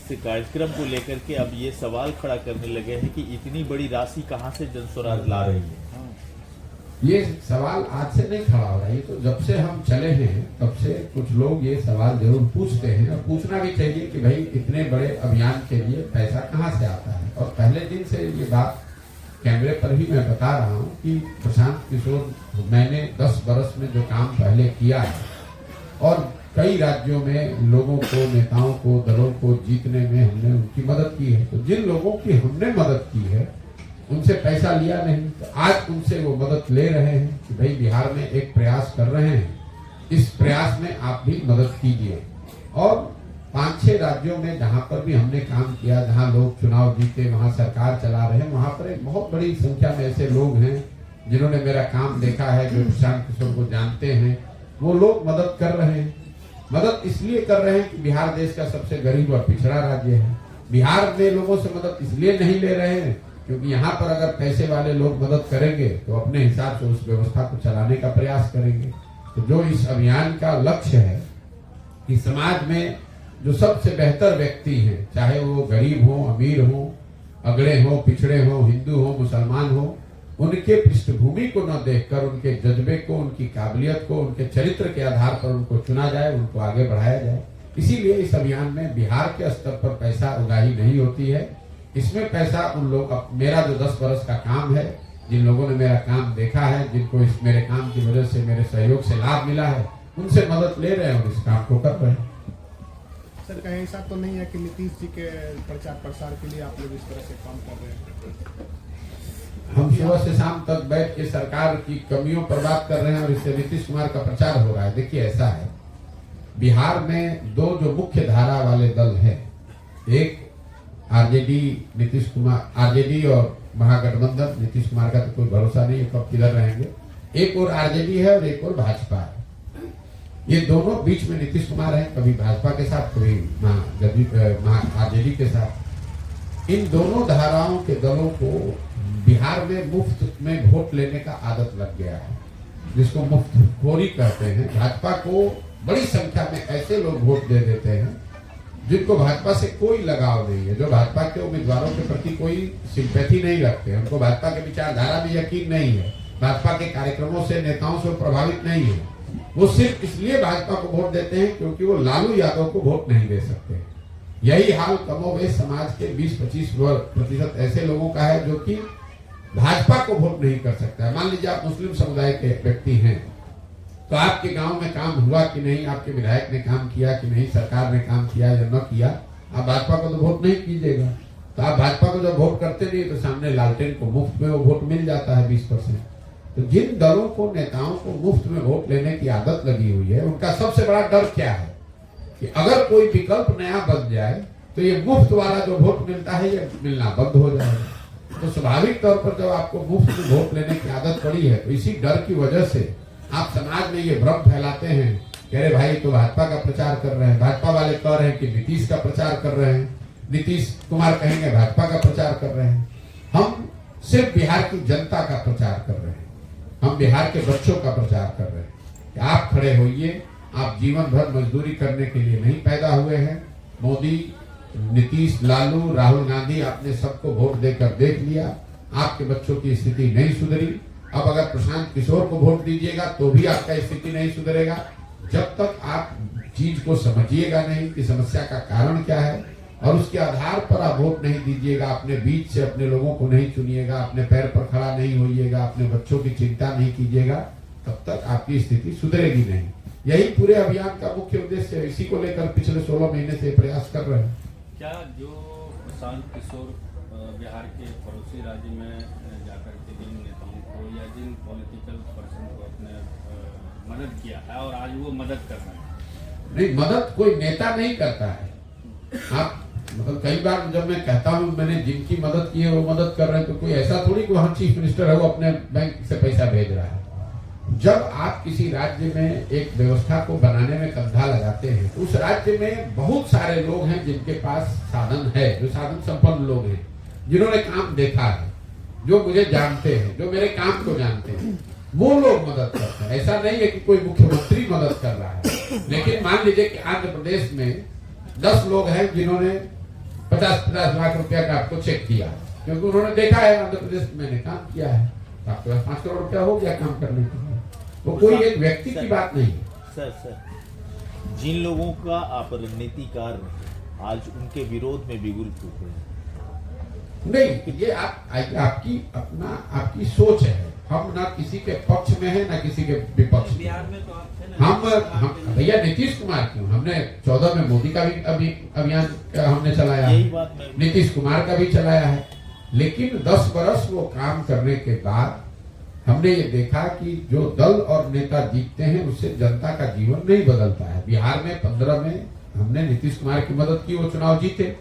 इस कार्यक्रम को लेकर के अब ये सवाल खड़ा करने लगे हैं कि इतनी बड़ी राशि कहां से जनस्वराज ला रही है। ये सवाल आज से नहीं खड़ा हो रहा है, ये तो जब से हम चले हैं तब से कुछ लोग ये सवाल जरूर पूछते हैं और पूछना भी चाहिए कि भाई इतने बड़े अभियान के लिए पैसा कहाँ से आता है। और पहले दिन से ये बात कैमरे पर ही मैं बता रहा हूँ कि प्रशांत किशोर, मैंने 10 बरस में जो काम पहले किया है और कई राज्यों में लोगों को, नेताओं को, दलों को जीतने में हमने उनकी मदद की है। तो जिन लोगों की हमने मदद की है उनसे पैसा लिया नहीं, तो आज उनसे वो मदद ले रहे हैं कि भाई बिहार में एक प्रयास कर रहे हैं, इस प्रयास में आप भी मदद कीजिए। और 5-6 राज्यों में जहां पर भी हमने काम किया, जहां लोग चुनाव जीते, वहां सरकार चला रहे हैं, वहां पर एक बहुत बड़ी संख्या में ऐसे लोग हैं जिन्होंने मेरा काम देखा है, जो प्रशांत किशोर को जानते हैं, वो लोग मदद कर रहे हैं। मदद इसलिए कर रहे हैं कि बिहार देश का सबसे गरीब और पिछड़ा राज्य है। बिहार में लोगों से मदद इसलिए नहीं ले रहे हैं क्योंकि यहाँ पर अगर पैसे वाले लोग मदद करेंगे तो अपने हिसाब से उस व्यवस्था को चलाने का प्रयास करेंगे। तो जो इस अभियान का लक्ष्य है कि समाज में जो सबसे बेहतर व्यक्ति हैं, चाहे वो गरीब हो, अमीर हो, अगड़े हो, पिछड़े हो, हिंदू हो, मुसलमान हो, उनके पृष्ठभूमि को न देखकर उनके जज्बे को, उनकी काबिलियत को, उनके चरित्र के आधार पर उनको चुना जाए, उनको आगे बढ़ाया जाए। इसीलिए इस अभियान में बिहार के स्तर पर पैसा उगाही नहीं होती है। इसमें पैसा उन लोग, मेरा जो 10 बरस का काम है, जिन लोगों ने मेरा काम देखा है, जिनको इस मेरे काम की वजह से, मेरे सहयोग से लाभ मिला है, उनसे मदद ले रहे हैं और इस काम को कर रहे हैं। सर, कहीं ऐसा तो नहीं है कि नीतीश जी के प्रचार प्रसार के लिए आप लोग इस तरह से काम कर रहे हैं? हम सुबह से शाम तक बैठ के सरकार की कमियों पर बात कर रहे हैं और इससे नीतीश कुमार का प्रचार हो रहा है। देखिए, ऐसा है, बिहार में 2 जो मुख्य धारा वाले दल हैं, एक आरजेडी, नीतीश कुमार, आरजेडी और महागठबंधन, नीतीश कुमार का तो कोई भरोसा नहीं है कब किधर रहेंगे। एक और आरजेडी है और एक और भाजपा है। ये दोनों बीच में नीतीश कुमार है, कभी भाजपा के साथ, कभी आरजेडी के साथ। इन दोनों धाराओं के दलों को बिहार में मुफ्त में वोट लेने का आदत लग गया है, जिसको मुफ्तखोरी कहते हैं। भाजपा को बड़ी संख्या में ऐसे लोग वोट दे देते हैं जिनको भाजपा से कोई लगाव नहीं है, जो भाजपा के उम्मीदवारों के प्रति कोई सिंपैथी नहीं रखते हैं, उनको भाजपा के विचारधारा में यकीन नहीं है, भाजपा के कार्यक्रमों से, नेताओं से प्रभावित नहीं है। वो सिर्फ इसलिए भाजपा को वोट देते हैं क्योंकि वो लालू यादव को वोट नहीं दे सकते। यही हाल कमोबेश समाज के 20-25% ऐसे लोगों का है जो कि भाजपा को वोट नहीं कर सकता है। मान लीजिए आप मुस्लिम समुदाय के व्यक्ति हैं, तो आपके गांव में काम हुआ कि नहीं, आपके विधायक ने काम किया कि नहीं, सरकार ने काम किया या न किया, आप भाजपा को तो वोट नहीं कीजिएगा। तो आप भाजपा को जब वोट करते नहीं तो सामने लालटेन को मुफ्त में वो वोट मिल जाता है 20%। तो जिन दलों को, नेताओं को मुफ्त में वोट लेने की आदत लगी हुई है, उनका सबसे बड़ा डर क्या है कि अगर कोई विकल्प नया बन जाए तो ये मुफ्त वाला जो वोट मिलता है ये मिलना बंद हो जाएगा। तो स्वाभाविक तौर पर जब आपको मुफ्त में वोट लेने की आदत पड़ी है तो इसी डर की वजह से आप समाज में ये भ्रम फैलाते हैं कि अरे भाई तो भाजपा का प्रचार कर रहे हैं, भाजपा वाले कह रहे हैं कि नीतीश का प्रचार कर रहे हैं, नीतीश कुमार कहेंगे भाजपा का प्रचार कर रहे हैं। हम सिर्फ बिहार की जनता का प्रचार कर रहे हैं, हम बिहार के बच्चों का प्रचार कर रहे हैं कि आप खड़े होइए, आप जीवन भर मजदूरी करने के लिए नहीं पैदा हुए हैं। मोदी, नीतीश, लालू, राहुल गांधी, आपने सबको वोट देकर देख लिया, आपके बच्चों की स्थिति नहीं सुधरी। अब अगर प्रशांत किशोर को वोट दीजिएगा तो भी आपका स्थिति नहीं सुधरेगा। जब तक आप चीज को समझिएगा नहीं कि समस्या का कारण क्या है और उसके आधार पर आप वोट नहीं दीजिएगा, अपने बीच से अपने लोगों को नहीं चुनिएगा, अपने पैर पर खड़ा नहीं होइएगा, अपने बच्चों की चिंता नहीं कीजिएगा, तब तक आपकी स्थिति सुधरेगी नहीं। यही पूरे अभियान का मुख्य उद्देश्य है। इसी को लेकर पिछले 16 महीने से प्रयास कर रहे हैं। क्या जो प्रशांत किशोर बिहार के पड़ोसी राज्य में जाकर के जिन नेताओं को या जिन पॉलिटिकल पर्सन को अपने मदद किया है और आज वो मदद कर रहे हैं? नहीं, मदद कोई नेता नहीं करता है। आप मतलब कई बार जब मैं कहता हूँ मैंने जिनकी मदद की है वो मदद कर रहे हैं, तो कोई ऐसा थोड़ी कि वहाँ चीफ मिनिस्टर है वो अपने बैंक से पैसा भेज रहा है। जब आप किसी राज्य में एक व्यवस्था को बनाने में कंधा लगाते हैं तो उस राज्य में बहुत सारे लोग हैं जिनके पास साधन है, जो साधन संपन्न लोग हैं, जिन्होंने काम देखा है, जो मुझे जानते हैं, जो मेरे काम को जानते हैं, वो लोग मदद करते हैं। ऐसा नहीं है कि कोई मुख्यमंत्री मदद कर रहा है, लेकिन मान लीजिए कि आंध्र प्रदेश में 10 लोग हैं जिन्होंने 50-50 लाख रुपया का आपको चेक दिया, क्योंकि उन्होंने देखा है आंध्र प्रदेश में मैंने काम किया है, तो आपके पास 5 करोड़ रुपया हो गया काम करने के लिए। वो कोई एक व्यक्ति की बात नहीं है। सर जिन लोगों का आप रणनीतिकार रहे, आज उनके विरोध में बिगुल फूक रहे हैं। नहीं, ये आपकी सोच है। हम ना किसी के पक्ष में है ना किसी के विपक्ष में। बिहार में तो आप थे ना, हम भैया नीतीश कुमार क्यों, हमने 14 में मोदी का भी अभी अभियान हमने चलाया यही है, बात मैं नीतीश कुमार का भी चलाया है, लेकिन 10 बरस वो काम करने के बाद हमने ये देखा कि जो दल और नेता जीतते हैं उससे जनता का जीवन नहीं बदलता है। बिहार में 15 में हमने नीतीश कुमार की मदद की, वो चुनाव जीते।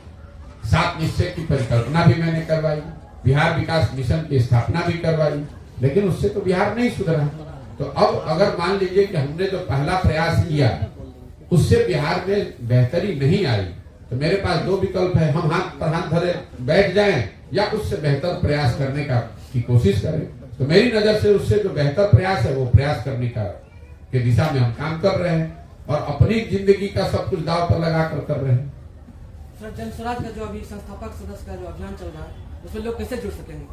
7 निश्चय की परिकल्पना भी मैंने करवाई, बिहार विकास मिशन की स्थापना भी करवाई, लेकिन उससे तो बिहार नहीं सुधरा। तो अब अगर मान लीजिए कि हमने जो पहला प्रयास किया उससे बिहार में बेहतरी नहीं आई, तो मेरे पास 2 विकल्प है, हम हाथ पर हाथ धरे बैठ जाएं या उससे बेहतर प्रयास करने की कोशिश करें। तो मेरी नजर से उससे जो बेहतर प्रयास है वो प्रयास करने के दिशा में हम काम कर रहे हैं और अपनी जिंदगी का सब कुछ दांव पर लगा कर रहे हैं। सर, जन स्वराज का जो अभी संस्थापक सदस्य का जो अभियान चल रहा है उसमें लोग कैसे जुड़ सकेंगे?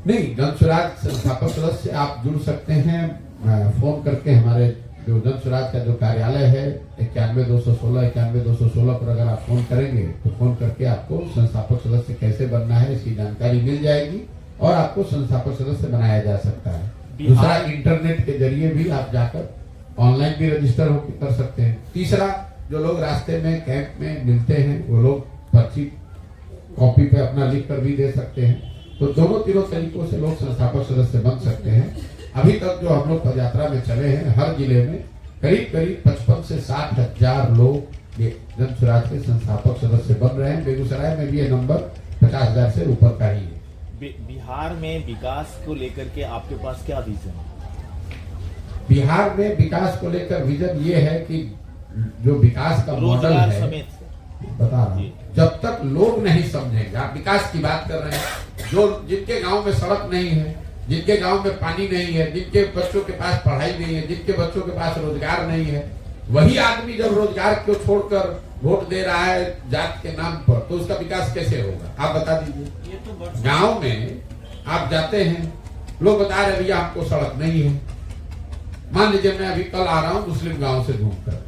नहीं, जन स्वराज संस्थापक सदस्य आप जुड़ सकते हैं फोन करके। हमारे जो जन स्वराज का जो कार्यालय है 91-216 पर अगर आप फोन करेंगे तो फोन करके आपको संस्थापक सदस्य कैसे बनना है इसकी जानकारी मिल जाएगी और आपको संस्थापक सदस्य बनाया जा सकता है। दूसरा, इंटरनेट के जरिए भी आप जाकर ऑनलाइन भी रजिस्टर होकर कर सकते हैं। तीसरा, जो लोग रास्ते में कैंप में मिलते हैं वो लोग पर्ची कॉपी पे अपना लिख कर भी दे सकते हैं। तो दोनों तीनों तरीकों से लोग संस्थापक सदस्य बन सकते हैं। अभी तक जो हम लोग पदयात्रा में चले हैं हर जिले में करीब 55 से 60 हजार लोग ये जन स्वराज के संस्थापक सदस्य बन रहे हैं। बेगूसराय में भी ये नंबर 50,000 से ऊपर का ही है। बिहार में विकास को लेकर के आपके पास क्या विजन है? बिहार में विकास को लेकर विजन ये है कि जो विकास का मॉडल है, समेत बता रहा हूँ, जब तक लोग नहीं समझेंगे, आप विकास की बात कर रहे हैं, जो जिनके गांव में सड़क नहीं है, जिनके गांव में पानी नहीं है, जिनके बच्चों के पास पढ़ाई नहीं है, जिनके बच्चों के पास रोजगार नहीं है, वही आदमी जब रोजगार को छोड़कर वोट दे रहा है जात के नाम पर, तो उसका विकास कैसे होगा? आप बता दीजिए। ये तो गांव में आप जाते हैं, लोग बता रहे भैया हमको सड़क नहीं है। मान लीजिए मैं अभी कल आ रहा हूँ मुस्लिम गांव से घूमकर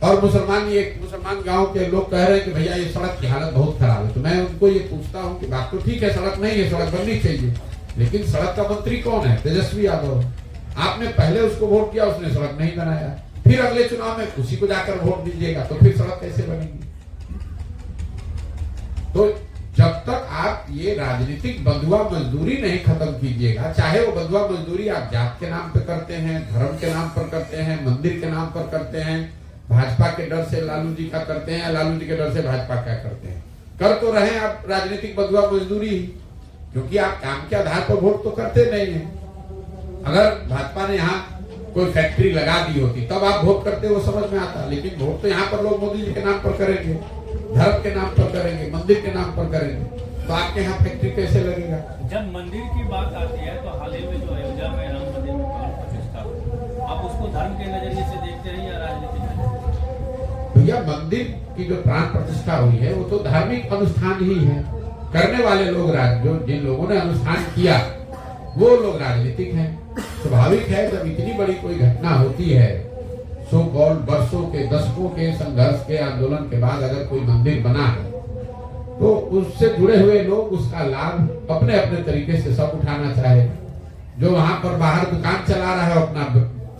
और मुसलमान गांव के लोग कह रहे हैं कि भैया ये सड़क की हालत बहुत खराब है। तो मैं उनको ये पूछता हूँ कि बात तो ठीक है, सड़क नहीं है, सड़क बननी चाहिए, लेकिन सड़क का मंत्री कौन है? तेजस्वी यादव। आपने पहले उसको वोट किया, उसने सड़क नहीं बनाया, फिर अगले चुनाव में उसी को जाकर वोट दीजिएगा, तो फिर सड़क कैसे बनेगी? तो जब तक आप ये राजनीतिक बंधुआ मजदूरी नहीं खत्म कीजिएगा, चाहे वो बंधुआ मजदूरी आप जात के नाम पे करते हैं, धर्म के नाम पर करते हैं, मंदिर के नाम पर करते हैं, भाजपा के डर से लालू जी का करते हैं, लालू जी के डर से भाजपा क्या करते हैं, कर तो रहे आप राजनीतिक बंधुआ मजदूरी, क्योंकि आप काम के आधार पर वोट तो करते नहीं है। अगर भाजपा ने यहाँ कोई फैक्ट्री लगा दी होती तब आप वोट करते, वो समझ में आता, लेकिन वोट तो यहाँ पर लोग मोदी जी के नाम पर करेंगे, धर्म के नाम पर करेंगे, मंदिर के नाम पर करेंगे, तो आपके यहाँ फैक्ट्री कैसे लगेगा? जब मंदिर की बात आती है तो हाल ही में जो अयोध्या में राम मंदिर में प्राण प्रतिष्ठा हुई, आप उसको धर्म के नजरिए से देखते हैं या राजनीतिक नजरिए? भैया, मंदिर की जो प्राण प्रतिष्ठा हुई है वो तो धार्मिक अनुष्ठान ही है। करने वाले लोग जो जिन लोगों ने अनुष्ठान किया वो लोग राजनीतिक हैं। स्वाभाविक है, जब इतनी बड़ी कोई घटना होती है, सो कॉल्ड वर्षों के दशकों के संघर्ष के आंदोलन के बाद अगर कोई मंदिर बना है तो उससे जुड़े हुए लोग उसका लाभ अपने अपने तरीके से सब उठाना चाहे। जो वहां पर बाहर दुकान चला रहा है अपना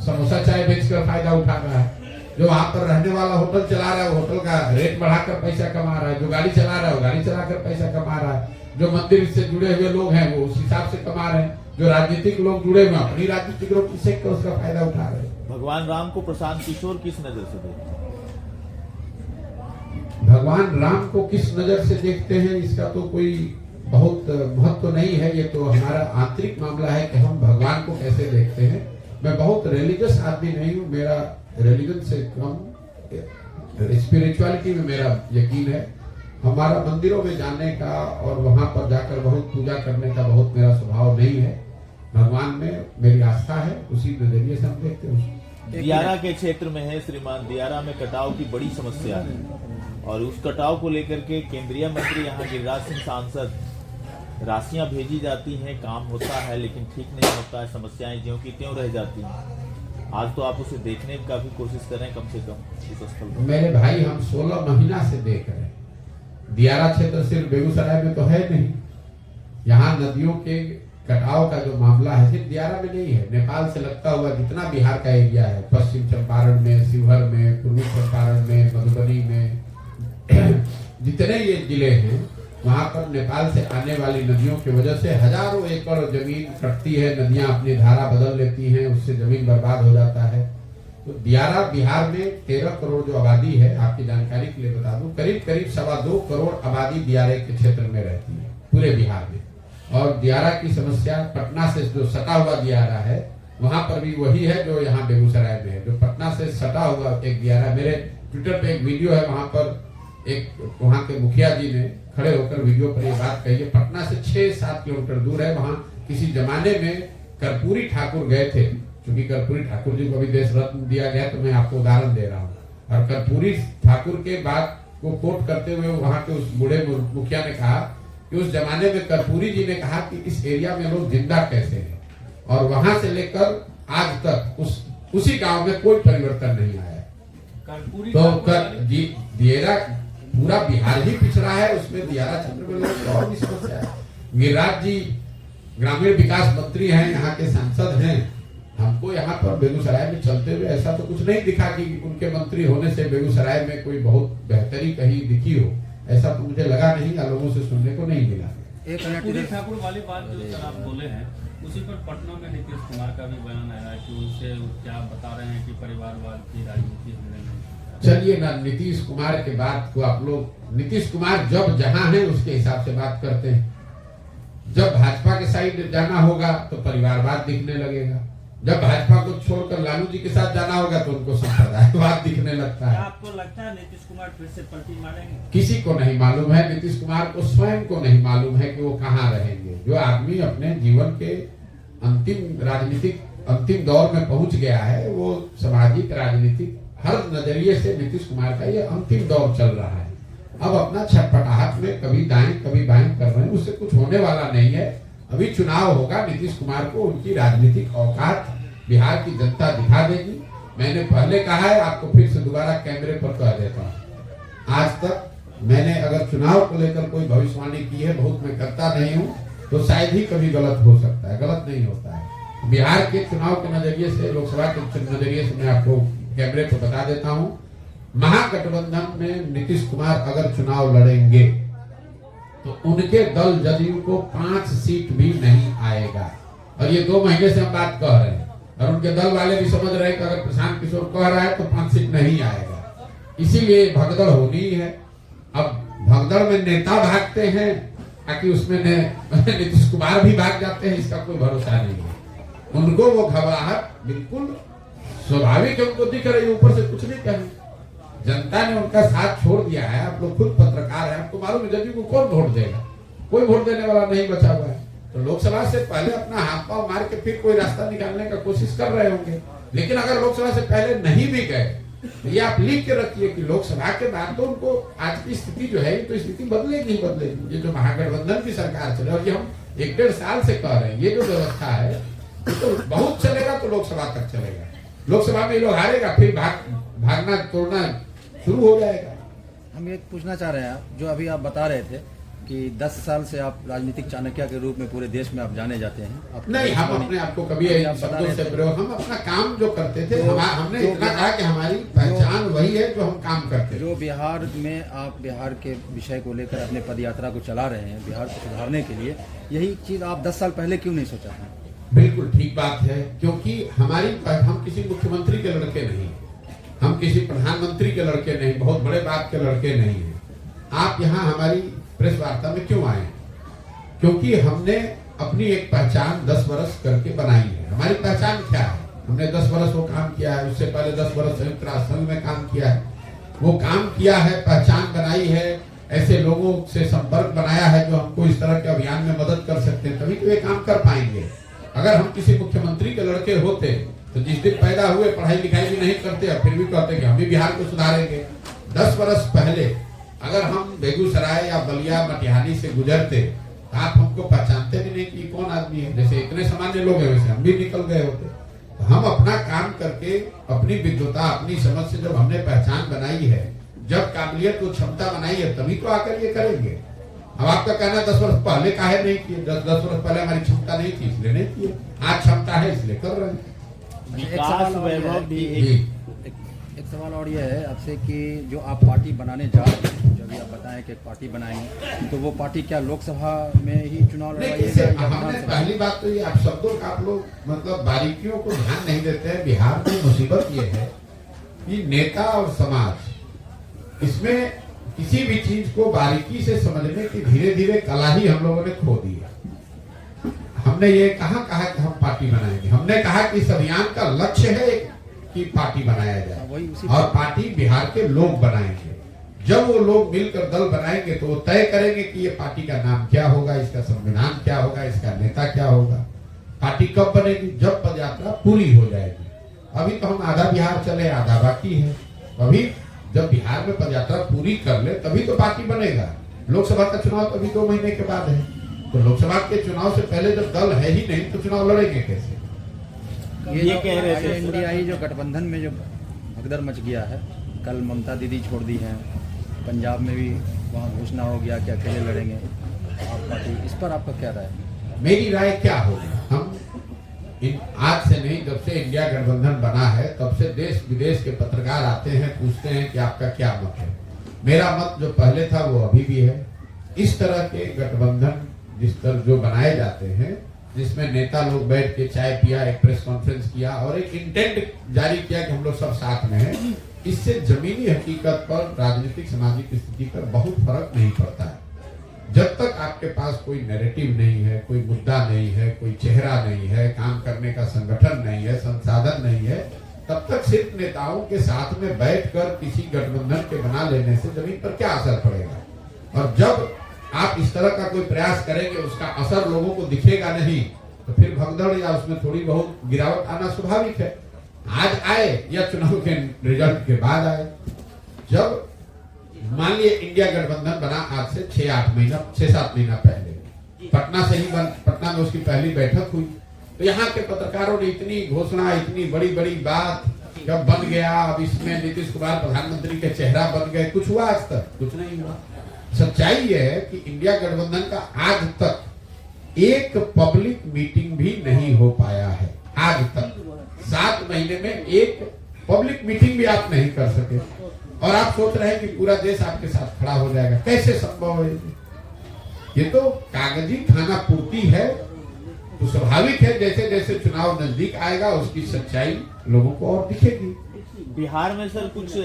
समोसा चाय बेचकर फायदा उठा रहा है, जो वहां पर रहने वाला होटल चला रहा है वो होटल का रेट बढ़ाकर पैसा कमा रहा है, जो गाड़ी चला रहा है वो गाड़ी चलाकर पैसा कमा रहा है, जो मंदिर से जुड़े हुए लोग हैं वो उस हिसाब से कमा रहे हैं, जो राजनीतिक लोग जुड़े हुए अपनी राजनीतिक रोटी से उसका फायदा उठा रहे हैं। भगवान राम को प्रशांत किशोर किस नजर से देखते हैं? भगवान राम को किस नजर से देखते हैं इसका तो कोई बहुत महत्व नहीं है। ये तो हमारा आंतरिक मामला है कि हम भगवान को कैसे देखते हैं। मैं बहुत रिलीजियस आदमी नहीं हूँ, मेरा रिलीजन से कम स्पिरिचुअलिटी में मेरा यकीन है। हमारा मंदिरों में जाने का और वहां पर जाकर बहुत पूजा करने का बहुत मेरा स्वभाव नहीं है। भगवान में मेरी आस्था है, उसी नजरिए से हम देखते हैं। दियारा के क्षेत्र में है श्रीमान, दियारा में कटाव की बड़ी समस्या है और उस कटाव को लेकर के केंद्रीय मंत्री यहाँ गिरिराज सिंह सांसद राशियां भेजी जाती हैं, काम होता है लेकिन ठीक नहीं होता है, समस्याएं ज्यों की त्यों रह जाती हैं। आज तो आप उसे देखने की काफी कोशिश कर रहे हैं, कम से कम इस स्थल पर। मेरे भाई हम 16 महीना से देख रहे हैं। दियारा क्षेत्र सिर्फ बेगूसराय में तो है नहीं, यहाँ नदियों के कटाव का जो मामला है सिर्फ दियारा में नहीं है, नेपाल से लगता हुआ जितना बिहार का एरिया है, पश्चिम चंपारण में, शिवहर में, पूर्वी चंपारण में, मधुबनी में, जितने ये जिले हैं वहां पर नेपाल से आने वाली नदियों की वजह से हजारों एकड़ जमीन कटती है, नदियां अपनी धारा बदल लेती हैं, उससे जमीन बर्बाद हो जाता है। तो दियारा बिहार में 13 करोड़ जो आबादी है, आपकी जानकारी के लिए बता दूं, करीब करीब 2.25 करोड़ आबादी दियारे के क्षेत्र में रहती है पूरे बिहार में। और दियारा की समस्या पटना से जो सटा हुआ दियारा है वहां पर भी वही है जो यहाँ बेगूसराय में है, जो पटना से सटा हुआ एक दियारा। मेरे ट्विटर पे एक वीडियो है, वहां पर एक वहां के मुखिया जी ने खड़े होकर वीडियो पर ये बात कही है। पटना से 6-7 किलोमीटर दूर है, वहां किसी जमाने में कर्पूरी ठाकुर गए थे, क्योंकि कर्पूरी ठाकुर जी को अभी देश रत्न दिया गया, तो मैं आपको उदाहरण दे रहा हूँ। और कर्पूरी ठाकुर के बात को कोट करते हुए वहां के उस बूढ़े मुखिया ने कहा कि उस जमाने में कर्पूरी जी ने कहा कि इस एरिया में लोग जिंदा कैसे हैं, और वहां से लेकर आज तक उसी गांव में कोई परिवर्तन नहीं आया। तो दियारा पूरा बिहार ही पिछड़ा है, उसमें दियारा क्षेत्र में लोग और भी समस्या है। गिरिराज जी ग्रामीण विकास मंत्री हैं, यहाँ के सांसद हैं, हमको यहाँ पर बेगूसराय में चलते हुए ऐसा तो कुछ नहीं दिखा कि उनके मंत्री होने से बेगूसराय में कोई बहुत बेहतरी कहीं दिखी हो, ऐसा तो मुझे लगा नहीं या लोगों से सुनने को नहीं मिला। कर्पूरी ठाकुर वाली बात जो सर आप बोले हैं, उसी पर पटना में नीतीश कुमार का भी बयान आया है कि उनसे क्या बता रहे हैं कि परिवारवाद की राजनीति हमने नहीं। चलिए ना, नीतीश कुमार के बात को आप लोग, नीतीश कुमार जब जहां है उसके हिसाब से बात करते हैं। जब भाजपा के साइड जाना होगा तो परिवारवाद दिखने लगेगा, जब भाजपा को छोड़कर लालू जी के साथ जाना होगा तो उनको संप्रदायवाद दिखने लगता है। आपको लगता है नीतीश कुमार फिर से पलटी मारेंगे? किसी को नहीं मालूम है, नीतीश कुमार को स्वयं को नहीं मालूम है कि वो कहाँ रहेंगे। जो आदमी अपने जीवन के अंतिम दौर में पहुंच गया है, वो सामाजिक राजनीतिक हर नजरिए से नीतीश कुमार का ये अंतिम दौर चल रहा है। अब अपना छटपटाहट में कभी दाएं कभी बाएं कर रहे हैं, उससे कुछ होने वाला नहीं है। अभी चुनाव होगा, नीतीश कुमार को उनकी राजनीतिक औकात बिहार की जनता दिखा देगी। मैंने पहले कहा है, आपको फिर से दोबारा कैमरे पर कह देता हूँ, आज तक मैंने अगर चुनाव को लेकर कोई भविष्यवाणी की है, बहुत मैं करता नहीं हूँ, तो शायद ही कभी गलत हो सकता है, गलत नहीं होता है। बिहार के चुनाव के नजरिए से, लोकसभा के नजरिए से मैं आपको कैमरे पर बता देता हूं, महागठबंधन में नीतीश कुमार अगर चुनाव लड़ेंगे तो उनके दल जदयू को 5 सीट भी नहीं आएगा। और ये 2 महीने से हम बात कह रहे हैं, और उनके दल वाले भी समझ रहे हैं कि अगर प्रशांत किशोर कह रहा है तो 5 सीट नहीं आएगा। इसीलिए भगदड़ होनी ही है। अब भगदड़ में नेता भागते हैं ताकि उसमें नीतीश कुमार भी भाग जाते हैं, इसका कोई भरोसा नहीं है। उनको वो घबराहट बिल्कुल स्वाभाविक है, उनको दिख रही है, ऊपर से कुछ नहीं कहें। जनता ने उनका साथ छोड़ दिया है। आप लोग खुद पत्रकार हैं, आपको मालूम है जदयू को कौन वोट देगा? कोई वोट देने वाला नहीं बचा हुआ है। तो लोकसभा से पहले अपना हाथ पांव मार के फिर कोई रास्ता निकालने का कोशिश कर रहे होंगे। लेकिन अगर लोकसभा से पहले नहीं भी गए तो ये आप लिख के रखिए कि लोकसभा के बाद तो उनको आज की स्थिति जो है, तो स्थिति बदलेगी ही बदलेगी। ये जो महागठबंधन की सरकार चले, और ये हम 1-1.5 साल से कह रहे हैं, ये जो व्यवस्था है तो बहुत चलेगा तो लोकसभा तक चलेगा। लोकसभा में लोग हारेगा, फिर भागना तोड़ना शुरू हो जाएगा। हम ये पूछना चाह रहे हैं, जो अभी आप बता रहे थे कि 10 साल से आप राजनीतिक चाणक्य के रूप में पूरे देश में आप जाने जाते हैं। नहीं, हम अपने आप को कभी शब्दों से प्रयोग, हम अपना काम जो करते थे, हमने इतना कहा कि हमारी पहचान वही है जो हम काम करते। जो बिहार में आप बिहार के विषय को लेकर अपने पदयात्रा को चला रहे हैं, बिहार को सुधारने के लिए, यही चीज आप 10 साल पहले क्यों नहीं सोचा था? बिल्कुल ठीक बात है, क्योंकि हम किसी मुख्यमंत्री के लड़के नहीं, हम किसी प्रधानमंत्री के लड़के नहीं, बहुत बड़े बाप के लड़के नहीं हैं। आप यहाँ हमारी प्रेस वार्ता में क्यों आए? क्योंकि हमने अपनी एक पहचान 10 वर्ष करके बनाई है। हमारी पहचान क्या है? हमने 10 वर्ष वो काम किया है, उससे पहले 10 वर्ष संयुक्त राष्ट्र संघ में काम किया है। वो काम किया है, पहचान बनाई है, ऐसे लोगों से संपर्क बनाया है जो हमको इस तरह के अभियान में मदद कर सकते हैं, तभी तो ये काम कर पाएंगे। अगर हम किसी मुख्यमंत्री के लड़के होते तो जिस दिन पैदा हुए पढ़ाई लिखाई भी नहीं करते, और फिर भी कहते कि हम भी बिहार को सुधारेंगे। 10 वर्ष पहले अगर हम बेगूसराय या बलिया मटिहानी से गुजरते तो आप हमको पहचानते भी नहीं कि कौन आदमी है। जैसे इतने सामान्य लोग हैं वैसे हम भी निकल गए होते। तो हम अपना काम करके अपनी विद्वता अपनी समझ से जब हमने पहचान बनाई है, जब काबिलियत को क्षमता बनाई है, तभी तो आकर ये करेंगे। अब आपका कहना 10 वर्ष पहले काहे नहीं किए? 10 वर्ष पहले हमारी क्षमता नहीं थी इसलिए नहीं किए, आज क्षमता है इसलिए कर रहे हैं। विकास वैभव भी एक सवाल और यह है आपसे कि जो आप पार्टी बनाने जा रहे हैं, जो अभी आप बताएं कि एक पार्टी बनाएंगे, तो वो पार्टी क्या लोकसभा में ही चुनाव लड़वाइएगा या हमने विधानसभा? पहली बात तो ये आप शब्दों का आप लोग मतलब बारीकियों को ध्यान नहीं देते हैं। बिहार में मुसीबत ये है कि नेता और समाज इसमें किसी भी चीज को बारीकी से समझने की धीरे धीरे कला ही हम लोगों ने खो दी है। हमने ये कहा कि हम पार्टी बनाएंगे, हमने कहा कि इस अभियान का लक्ष्य है कि पार्टी बनाया जाए और पार्टी बिहार के लोग बनाएंगे। जब वो लोग मिलकर दल बनाएंगे तो वो तय करेंगे कि ये पार्टी का नाम क्या होगा, इसका संविधान क्या होगा, इसका नेता क्या होगा। पार्टी कब बनेगी? जब पदयात्रा पूरी हो जाएगी। अभी तो हम आधा बिहार चले, आधा बाकी है। अभी जब बिहार में पदयात्रा पूरी कर ले तभी तो पार्टी बनेगा। लोकसभा का चुनाव तो अभी 2 महीने के बाद है, तो लोकसभा के चुनाव से पहले जब दल है ही नहीं तो चुनाव लड़ेंगे कैसे? ये कह रहे थे इंडियाई जो गठबंधन में जो भगदड़ मच गया है, कल ममता दीदी छोड़ दी हैं, पंजाब में भी वहाँ घोषणा हो गया कि अकेले लड़ेंगे आप पार्टी, इस पर आपका क्या राय है? मेरी राय क्या होगी? हम आज से नहीं, जब से इंडिया गठबंधन बना है तब से देश विदेश के पत्रकार आते हैं, पूछते हैं कि आपका क्या मत है। मेरा मत जो पहले था वो अभी भी है। इस तरह के गठबंधन जिस तरह जो बनाए जाते हैं, जिसमें नेता लोग बैठ के चाय पिया, एक प्रेस कॉन्फ्रेंस किया और एक इंटेंट जारी किया कि हम लोग सब साथ में हैं, इससे जमीनी हकीकत पर राजनीतिक सामाजिक स्थिति पर बहुत फर्क नहीं पड़ता है। जब तक आपके पास कोई नैरेटिव नहीं है, कोई मुद्दा नहीं है, कोई चेहरा नहीं है, काम करने का संगठन नहीं है, संसाधन नहीं है, तब तक सिर्फ नेताओं के साथ में बैठकर किसी गठबंधन के बना लेने से जमीन पर क्या असर पड़ेगा। और जब आप इस तरह का कोई प्रयास करेंगे उसका असर लोगों को दिखेगा नहीं, तो फिर भगदड़ या उसमें थोड़ी बहुत गिरावट आना स्वाभाविक है। आज आए या चुनाव के रिजल्ट के बाद आए। जब मान लिए इंडिया गठबंधन बना आज से 6-7 महीना पहले, पटना से ही पटना में उसकी पहली बैठक हुई, तो यहाँ के पत्रकारों ने इतनी घोषणा, इतनी बड़ी बड़ी बात जब बन गया, अब इसमें नीतीश कुमार प्रधानमंत्री के चेहरा बन गए, कुछ हुआ? आज तक कुछ नहीं हुआ। सच्चाई यह है कि इंडिया गठबंधन का आज तक एक पब्लिक मीटिंग भी नहीं हो पाया है। आज तक 7 महीने में एक पब्लिक मीटिंग भी आप नहीं कर सके और आप सोच रहे हैं कि पूरा देश आपके साथ खड़ा हो जाएगा। कैसे संभव है? ये तो कागजी खाना पूर्ति है। तो स्वाभाविक है जैसे जैसे चुनाव नजदीक आएगा उसकी सच्चाई लोगों को और दिखेगी। बिहार में सर कुछ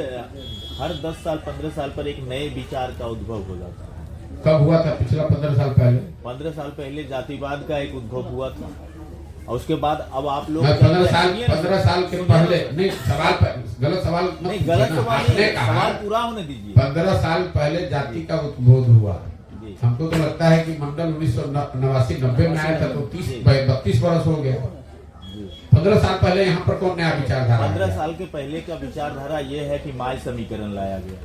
हर 10 साल 15 साल पर एक नए विचार का उद्भव हो जाता है। कब हुआ था? पिछला 15 साल पहले। 15 साल पहले जातिवाद का एक उद्भव हुआ था और उसके बाद अब आप लोग 15 साल के पहले नहीं, सवाल गलत सवाल नहीं, गलत सवाल नहीं, सवाल पूरा होने दीजिए। 15 साल पहले जाति का उद्भव हुआ। हमको तो लगता है कि मंडल 1989-90 में आया था तो 32 वर्ष हो गया। 15 साल पहले यहाँ पर कौन नया विचारधारा? 15 साल के पहले का विचारधारा ये है कि माय समीकरण लाया गया।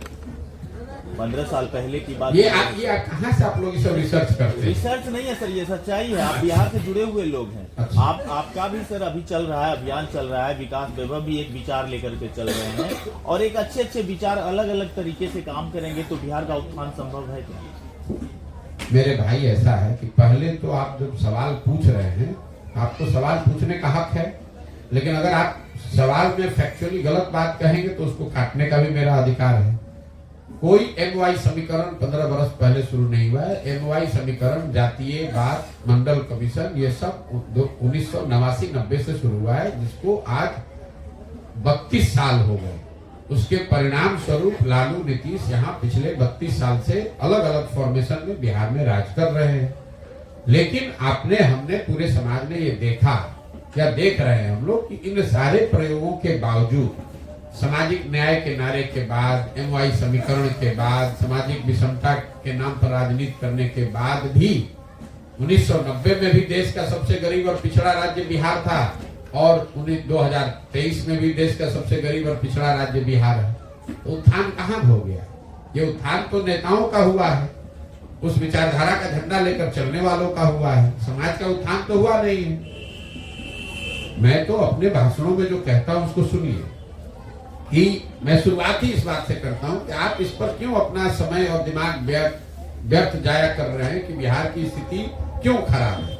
15 साल पहले की बात। ये कहाँ से आप लोग सब रिसर्च करते हैं? रिसर्च नहीं है सर, ये सच्चाई है। आप बिहार से जुड़े हुए लोग हैं। अच्छा। आपका भी सर अभी चल रहा है, अभियान चल रहा है। विकास वैभव भी एक विचार लेकर के चल रहे हैं और एक अच्छे विचार अलग अलग तरीके से काम करेंगे तो बिहार का उत्थान संभव है क्या? मेरे भाई ऐसा है कि पहले तो आप जब सवाल पूछ रहे हैं, आपको सवाल पूछने का हक है, लेकिन अगर आप सवाल में फैक्चुअली गलत बात कहेंगे तो उसको काटने का भी मेरा अधिकार है। कोई MY समीकरण 15 वर्ष पहले शुरू नहीं हुआ है। MY समीकरण, जातीय बात, मंडल कमीशन, ये सब 1989-90 से शुरू हुआ है, जिसको आज 32 साल हो गए। उसके परिणाम स्वरूप लालू नीतीश यहाँ पिछले 32 साल से अलग अलग फॉर्मेशन में बिहार में राज कर रहे हैं। लेकिन हमने पूरे समाज ने ये देखा, क्या देख रहे हैं हम लोग, कि इन सारे प्रयोगों के बावजूद, सामाजिक न्याय के नारे के बाद, MY समीकरण के बाद, सामाजिक विषमता के नाम पर राजनीति करने के बाद भी 1990 में भी देश का सबसे गरीब और पिछड़ा राज्य बिहार था और 2023 में भी देश का सबसे गरीब और पिछड़ा राज्य बिहार है। तो उत्थान कहाँ हो गया? ये उत्थान तो नेताओं का हुआ है, उस विचारधारा का झंडा लेकर चलने वालों का हुआ है, समाज का उत्थान तो हुआ नहीं है। मैं तो अपने भाषणों में जो कहता हूं उसको सुनिए कि मैं शुरुआत ही इस बात से करता हूं कि आप इस पर क्यों अपना समय और दिमाग व्यर्थ जाया कर रहे हैं कि बिहार की स्थिति क्यों खराब है,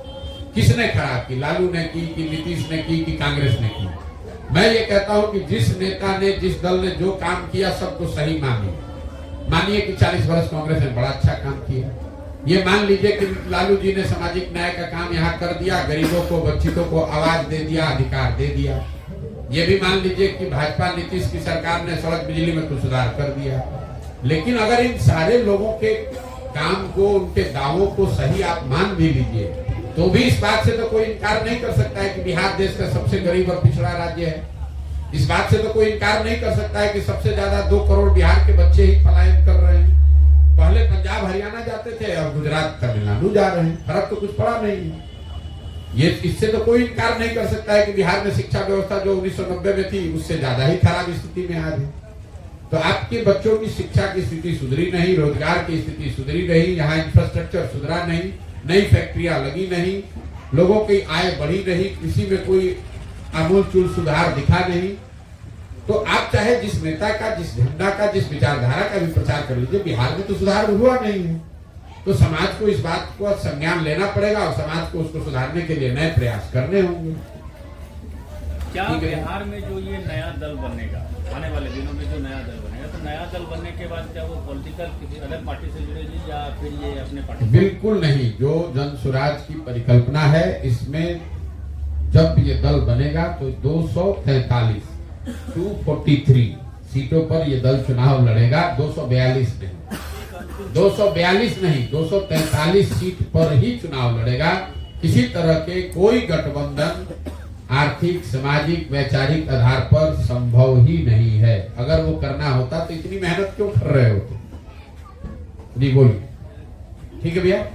किसने खराब की, लालू ने की कि नीतीश ने की कि कांग्रेस ने की। मैं ये कहता हूं कि जिस नेता ने, जिस दल ने जो काम किया सबको सही मानिए कि 40 वर्ष कांग्रेस ने बड़ा अच्छा काम किया। ये मान लीजिए कि लालू जी ने सामाजिक न्याय का काम यहाँ कर दिया, गरीबों को, वंचितों को आवाज दे दिया, अधिकार दे दिया। ये भी मान लीजिए कि भाजपा नीतीश की सरकार ने सड़क बिजली में कुछ सुधार कर दिया। लेकिन अगर इन सारे लोगों के काम को, उनके दावों को सही आप मान भी लीजिए, तो भी इस बात से तो कोई इनकार नहीं कर सकता है कि बिहार देश का सबसे गरीब और पिछड़ा राज्य है। इस बात से तो कोई इनकार नहीं कर सकता है कि सबसे ज्यादा 2 करोड़ बिहार के बच्चे ही पलायन कर रहे हैं। पहले पंजाब हरियाणा जाते थे, अब गुजरात तमिलनाडु जा रहे हैं, फर्क तो कुछ पड़ा नहीं है। ये इससे तो कोई इनकार नहीं कर सकता है कि बिहार में शिक्षा व्यवस्था जो 1990 में थी उससे ज्यादा ही खराब स्थिति में आज है। तो आपके बच्चों की शिक्षा की स्थिति सुधरी नहीं, रोजगार की स्थिति सुधरी नहीं, यहाँ इंफ्रास्ट्रक्चर सुधरा नहीं, नई फैक्ट्रियां लगी नहीं, लोगों की आय बढ़ी नहीं, कृषि में कोई आमूलचूल सुधार दिखा नहीं। तो आप चाहे जिस नेता का, जिस झंडा का, जिस विचारधारा का भी प्रचार कर लीजिए, बिहार में तो सुधार हुआ नहीं है। तो समाज को इस बात को संज्ञान लेना पड़ेगा और समाज को उसको सुधारने के लिए नए प्रयास करने होंगे। क्या बिहार में जो ये नया दल बनेगा, आने वाले दिनों में जो नया दल बनेगा, तो नया दल बनने के बाद क्या वो पॉलिटिकल किसी अलग पार्टी से जुड़ेगी या फिर ये अपने पार्टी? बिल्कुल नहीं। जो जन स्वराज की परिकल्पना है, इसमें जब ये दल बनेगा तो 243 सीटों पर ये दल चुनाव लड़ेगा। 242 नहीं, 243 सीट पर ही चुनाव लड़ेगा। किसी तरह के कोई गठबंधन आर्थिक, सामाजिक, वैचारिक आधार पर संभव ही नहीं है। अगर वो करना होता तो इतनी मेहनत क्यों कर रहे होते? जी बोलिए। ठीक है भैया।